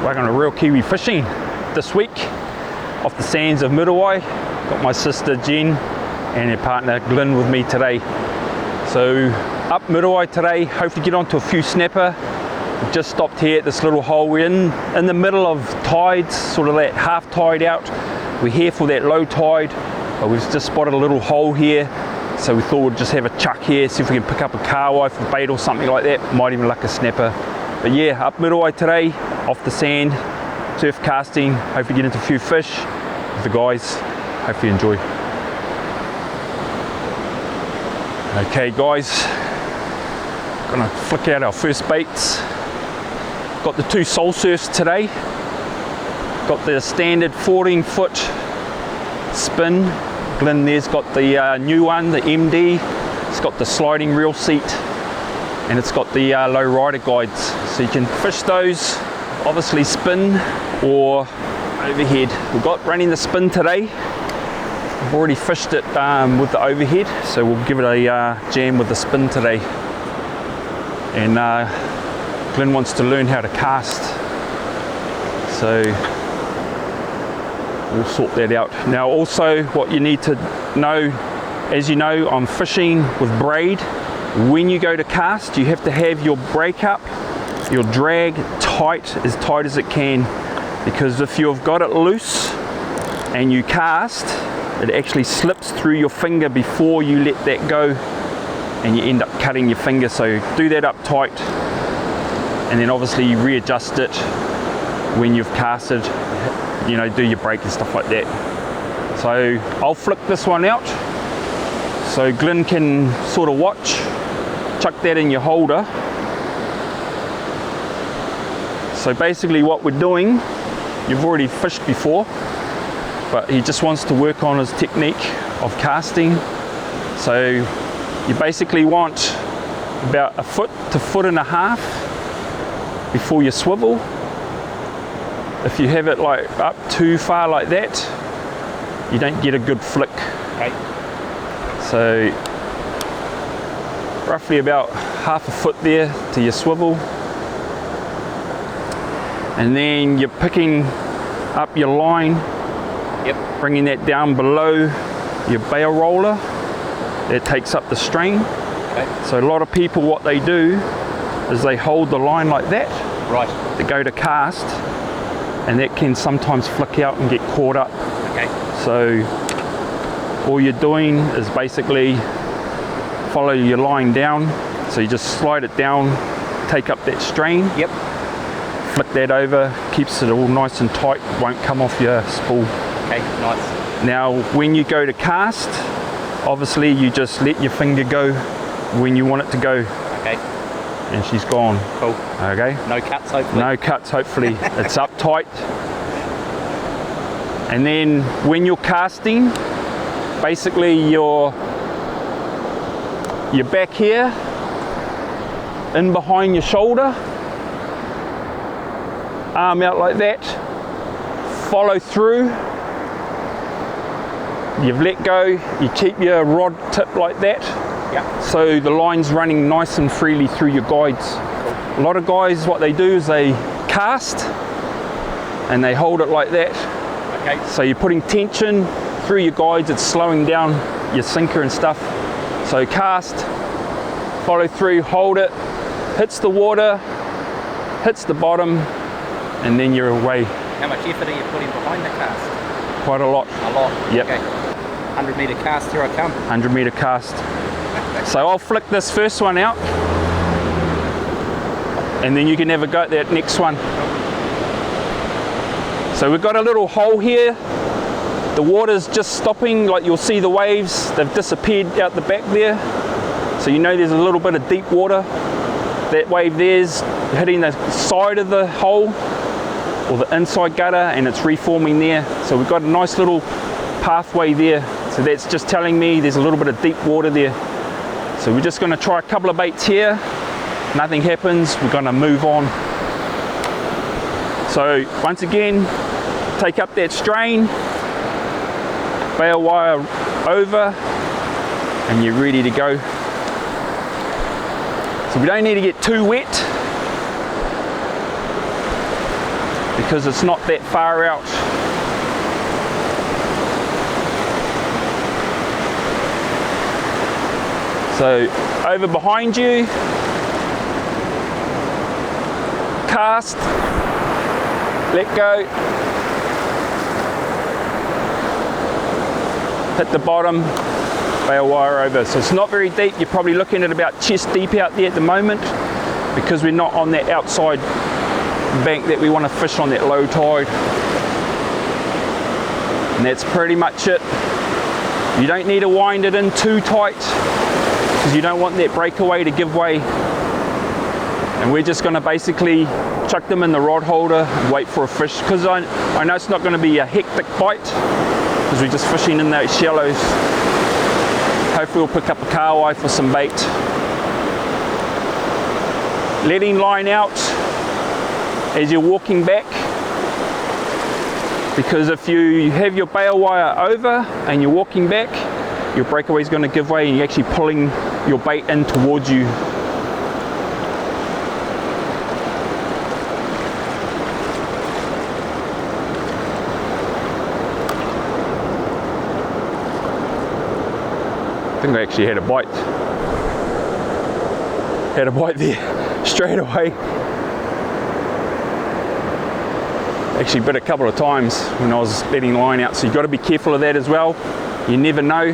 We're going to Reel Kiwi Fishing this week off the sands of Muriwai. Got my sister Jen and her partner Glynn with me today. So up Muriwai today, hopefully get onto a few snapper. We've just stopped here at this little hole. We're in the middle of tides, sort of that half tide out. We're here for that low tide, but we've just spotted a little hole here. So we thought we'd just have a chuck here, see if we can pick up a carwai for bait or something like that. Might even luck a snapper. But yeah, up Muriwai today, off the sand, surf casting, hopefully get into a few fish with the guys. Hopefully enjoy. Okay guys, gonna flick out our first baits. Got the two soul surfs today. Got the standard 14-foot spin. Glynn there's got the new one, the MD. It's got the sliding reel seat and it's got the low rider guides. So you can fish those, obviously spin or overhead. We've got running the spin today. I've already fished it with the overhead, so we'll give it a jam with the spin today. And Glynn wants to learn how to cast, so we'll sort that out. Now also what you need to know, as you know, I'm fishing with braid. When you go to cast, you have to have your break up, your drag tight as it can, because if you've got it loose and you cast, it actually slips through your finger before you let that go and you end up cutting your finger. So do that up tight and then obviously you readjust it when you've casted, you know, do your break and stuff like that. So I'll flick this one out so Glynn can sort of watch. Chuck that in your holder. So basically what we're doing, you've already fished before, but he just wants to work on his technique of casting. So you basically want about 1 to 1.5 feet before you swivel. If you have it like up too far like that, you don't get a good flick. Okay. So roughly about 1/2 foot there to your swivel. And then you're picking up your line, bringing that down below your bail roller. That takes up the strain. Okay. So a lot of people, what they do is they hold the line like that, right, to go to cast, and that can sometimes flick out and get caught up. Okay. So all you're doing is basically follow your line down. So you just slide it down, take up that strain. Yep. Flick that over, keeps it all nice and tight, won't come off your spool. Okay, nice. Now when you go to cast, obviously you just let your finger go when you want it to go. Okay. And she's gone. Cool. Okay. No cuts hopefully. No cuts hopefully. It's up tight. And then when you're casting, basically you're back here, in behind your shoulder, arm out like that, follow through, you've let go, you keep your rod tip like that, so the line's running nice and freely through your guides. Cool. A lot of guys, what they do is they cast and they hold it like that. Okay. So you're putting tension through your guides, it's slowing down your sinker and stuff. So cast, follow through, hold it, hits the water, hits the bottom, and then you're away. How much effort are you putting behind the cast? Quite a lot. A lot? Yep. Okay. 100 metre cast, here I come. 100 metre cast. So I'll flick this first one out, and then you can have a go at that next one. So we've got a little hole here. The water's just stopping, like you'll see the waves, they've disappeared out the back there. So you know there's a little bit of deep water. That wave there's hitting the side of the hole or the inside gutter and it's reforming there. So we've got a nice little pathway there. So that's just telling me there's a little bit of deep water there. So we're just gonna try a couple of baits here. Nothing happens, we're gonna move on. So once again, take up that strain, bail wire over, and you're ready to go. So we don't need to get too wet because it's not that far out. So over behind you, cast, let go, hit the bottom, bail wire over. So it's not very deep. You're probably looking at about chest deep out there at the moment, because we're not on that outside bank that we want to fish on that low tide. And that's pretty much it. You don't need to wind it in too tight, because you don't want that breakaway to give way. And we're just going to basically chuck them in the rod holder and wait for a fish, because I know it's not going to be a hectic bite, because we're just fishing in those shallows. Hopefully we'll pick up a kahawai for some bait. Letting line out as you're walking back, because if you have your bail wire over and you're walking back, your breakaway is going to give way and you're actually pulling your bait in towards you. I think I actually had a bite. Had a bite there straight away. Actually bit a couple of times when I was letting line out, so you've got to be careful of that as well. You never know.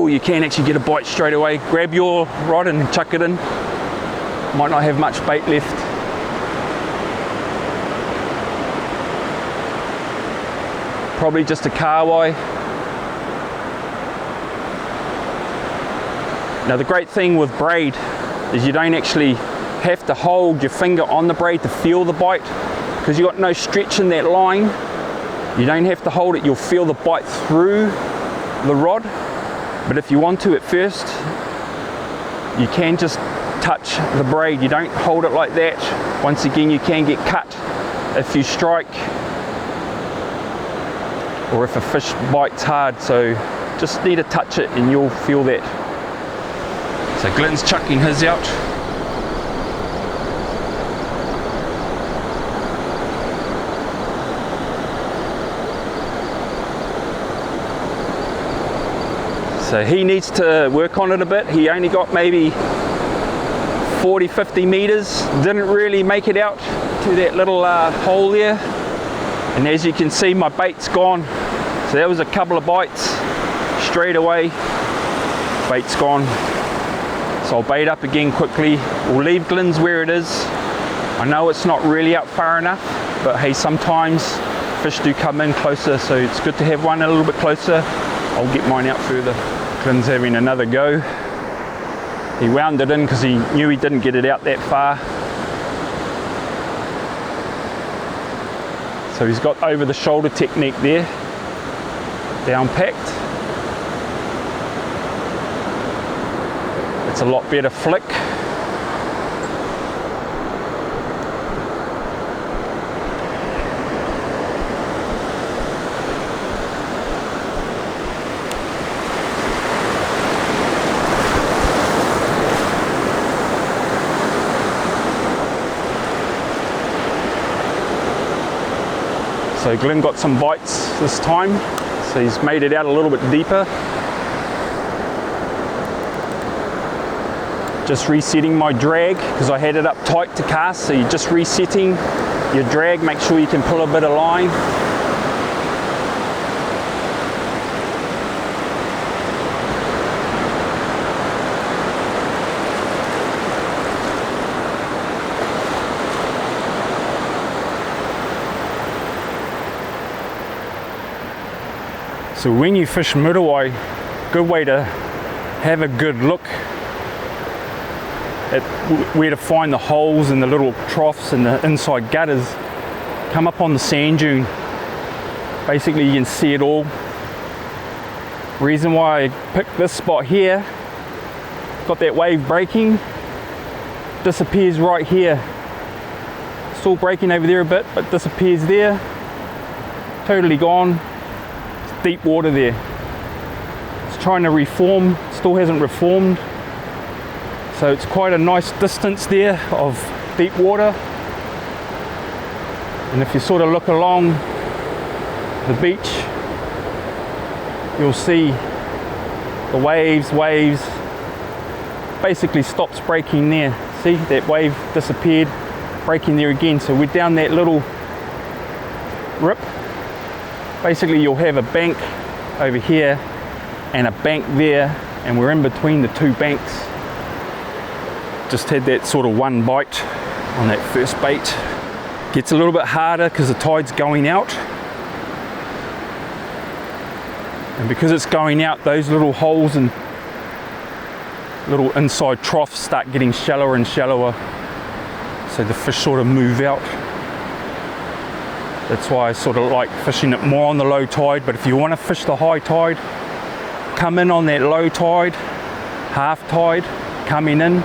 You can actually get a bite straight away. Grab your rod and chuck it in. Might not have much bait left. Probably just a kahawai. Now the great thing with braid is you don't actually have to hold your finger on the braid to feel the bite, because you've got no stretch in that line. You don't have to hold it, you'll feel the bite through the rod. But if you want to at first, you can just touch the braid. You don't hold it like that. Once again, you can get cut if you strike or if a fish bites hard, so just need to touch it and you'll feel that. So Glynn's chucking his out. So he needs to work on it a bit. He only got maybe 40-50 meters, didn't really make it out to that little hole there. And as you can see, my bait's gone. So that was a couple of bites straight away. Bait's gone. So I'll bait up again quickly. We'll leave Glynn's where it is. I know it's not really up far enough, but hey, sometimes fish do come in closer, so it's good to have one a little bit closer. I'll get mine out further. Glynn's having another go. He wound it in because he knew he didn't get it out that far. So he's got over the shoulder technique there, down packed. It's a lot better flick. So Glynn got some bites this time, so he's made it out a little bit deeper. Just resetting my drag because I had it up tight to cast, so you're just resetting your drag, make sure you can pull a bit of line. So when you fish Muriwai, good way to have a good look at where to find the holes and the little troughs and the inside gutters. Come up on the sand dune. Basically you can see it all. Reason why I picked this spot here, got that wave breaking, disappears right here. Still breaking over there a bit, but disappears there. Totally gone. Deep water there. It's trying to reform, still hasn't reformed. So it's quite a nice distance there of deep water. And if you sort of look along the beach, you'll see the waves basically stops breaking there. See, that wave disappeared, breaking there again. So we're down that little rip. Basically you'll have a bank over here and a bank there, and we're in between the two banks. Just had that sort of one bite on that first bait. Gets a little bit harder because the tide's going out. And because it's going out, those little holes and little inside troughs start getting shallower and shallower. So the fish sort of move out. That's why I sort of like fishing it more on the low tide. But if you want to fish the high tide, come in on that low tide, half tide, coming in,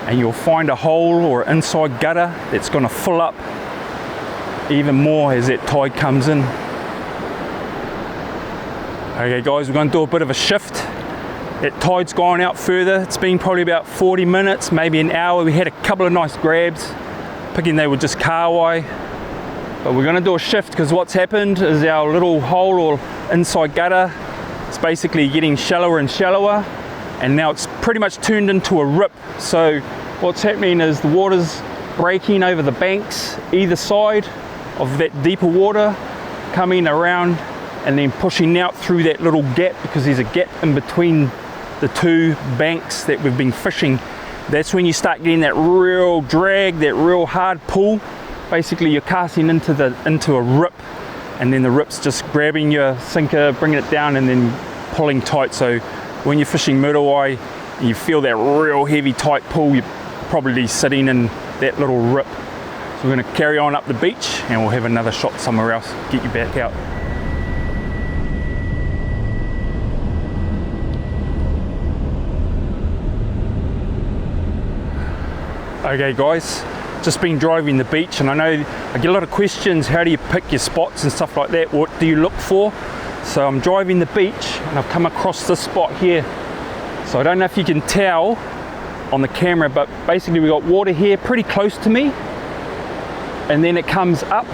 and you'll find a hole or inside gutter that's going to fill up even more as that tide comes in. Okay guys, we're going to do a bit of a shift. That tide's gone out further. It's been probably about 40 minutes, maybe an hour. We had a couple of nice grabs, picking they were just kahawai. But we're going to do a shift because what's happened is our little hole or inside gutter is basically getting shallower and shallower, and now it's pretty much turned into a rip. So what's happening is the water's breaking over the banks either side of that deeper water, coming around and then pushing out through that little gap, because there's a gap in between the two banks that we've been fishing. That's when you start getting that real drag, that real hard pull. Basically you're casting into a rip, and then the rip's just grabbing your sinker, bringing it down and then pulling tight. So when you're fishing Muriwai, you feel that real heavy tight pull, you're probably sitting in that little rip. So we're going to carry on up the beach and we'll have another shot somewhere else, get you back out. Okay guys, just been driving the beach, and I know I get a lot of questions, how do you pick your spots and stuff like that, what do you look for? So I'm driving the beach and I've come across this spot here. So I don't know if you can tell on the camera, but basically we got water here pretty close to me, and then it comes up.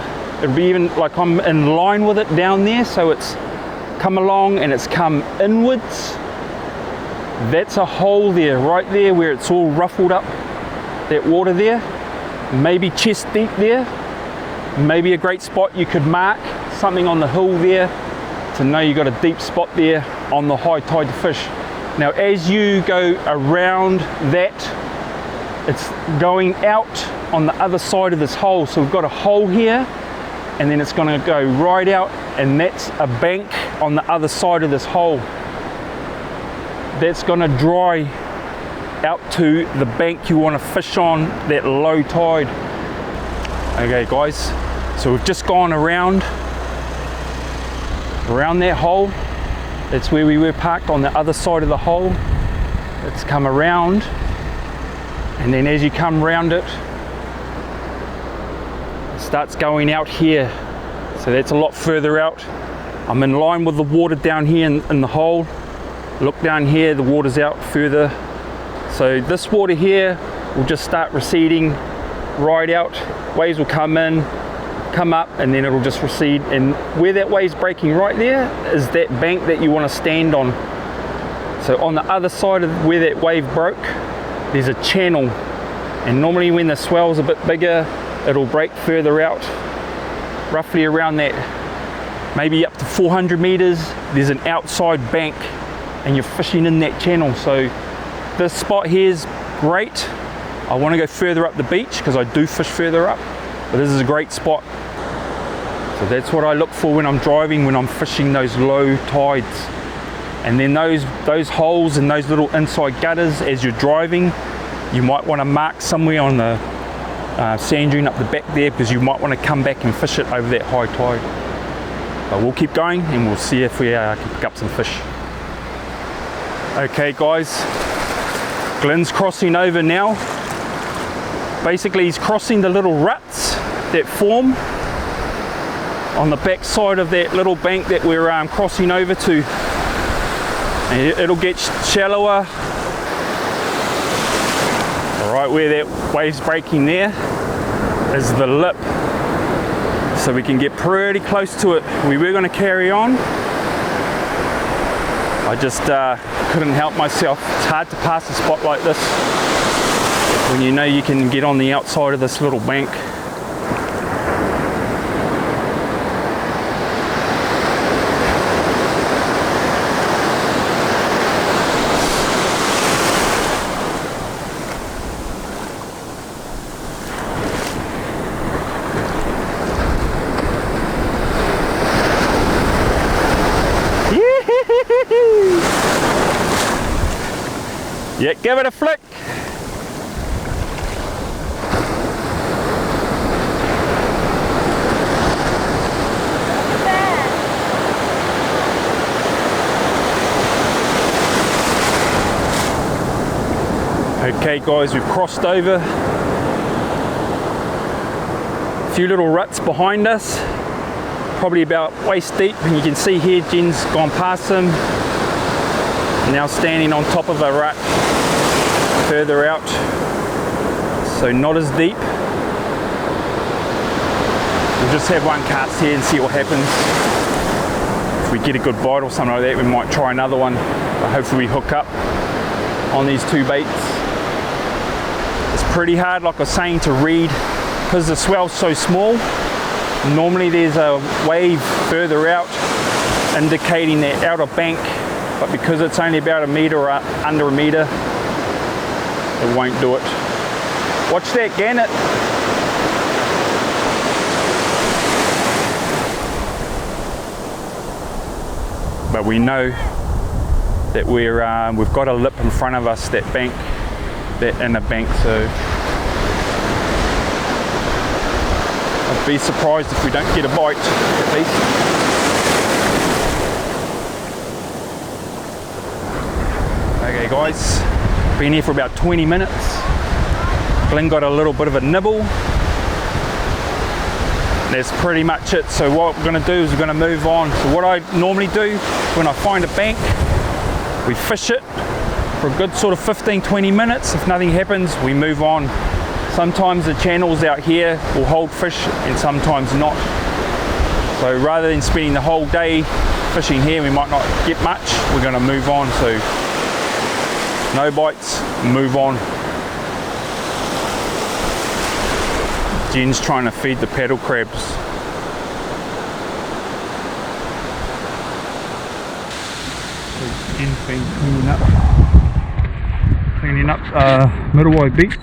It'll be even like I'm in line with it down there, so it's come along and it's come inwards. That's a hole there, right there where it's all ruffled up, that water there, maybe chest deep there. Maybe a great spot you could mark something on the hill there to know you got a deep spot there on the high tide to fish. Now as you go around that, it's going out on the other side of this hole. So we've got a hole here, and then it's going to go right out, and that's a bank on the other side of this hole. That's going to dry out to the bank you want to fish on that low tide. Okay guys, so we've just gone around that hole. That's where we were parked, on the other side of the hole. It's come around, and then as you come around it, it starts going out here. So that's a lot further out. I'm in line with the water down here in the hole. Look down here, the water's out further. So this water here will just start receding right out. Waves will come in, come up, and then it'll just recede. And where that wave's breaking right there is that bank that you want to stand on. So on the other side of where that wave broke, there's a channel. And normally when the swell's a bit bigger, it'll break further out, roughly around that, maybe up to 400 meters. There's an outside bank, and you're fishing in that channel. So this spot here is great. I want to go further up the beach because I do fish further up, but this is a great spot. So that's what I look for when I'm driving, when I'm fishing those low tides. And then those holes and those little inside gutters, as you're driving, you might want to mark somewhere on the sand dune up the back there, because you might want to come back and fish it over that high tide. But we'll keep going and we'll see if we can pick up some fish. Okay guys, Glynn's crossing over now. Basically he's crossing the little ruts that form on the back side of that little bank that we're crossing over to. And it'll get shallower. Right where that wave's breaking there is the lip so we can get pretty close to it. We were going to carry on. I just couldn't help myself. It's hard to pass a spot like this when you know you can get on the outside of this little bank. Yeah, give it a flick. Okay guys, we've crossed over. A few little ruts behind us, probably about waist deep, and you can see here Jen's gone past them. Now standing on top of a rut further out, so not as deep. We'll just have one cast here and see what happens. If we get a good bite or something like that, we might try another one, but hopefully we hook up on these two baits. It's pretty hard, like I was saying, to read because the swell's so small. Normally there's a wave further out indicating that outer bank, but because it's only about a metre or under a metre, it won't do it. Watch that gannet. But we know that we've got a lip in front of us, that bank, that inner bank, so I'd be surprised if we don't get a bite at least. Okay guys, been here for about 20 minutes. Glynn got a little bit of a nibble. That's pretty much it. So what we're going to do is we're going to move on. So what I normally do when I find a bank, we fish it for a good sort of 15-20 minutes. If nothing happens, we move on. Sometimes the channels out here will hold fish and sometimes not. So rather than spending the whole day fishing here, we might not get much. We're going to move on. So no bites, move on. Jen's trying to feed the paddle crabs. So Jen's been cleaning up Muriwai Beach.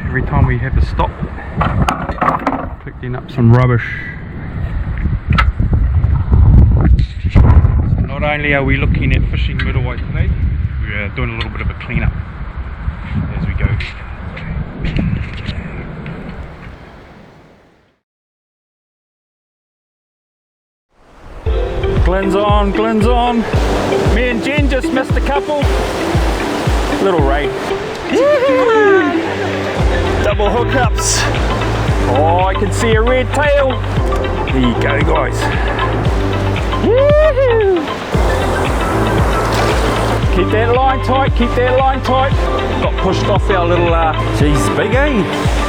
Every time we have to stop, picking up some rubbish. So not only are we looking at fishing Muriwai today, we are doing a little bit of a cleanup as we go. Glynn's on, Glynn's on. Me and Jen just missed a couple. Little ray. Double hookups. Oh, I can see a red tail. There you go, guys. Keep that line tight, keep that line tight. Got pushed off our little, geez, big, eh?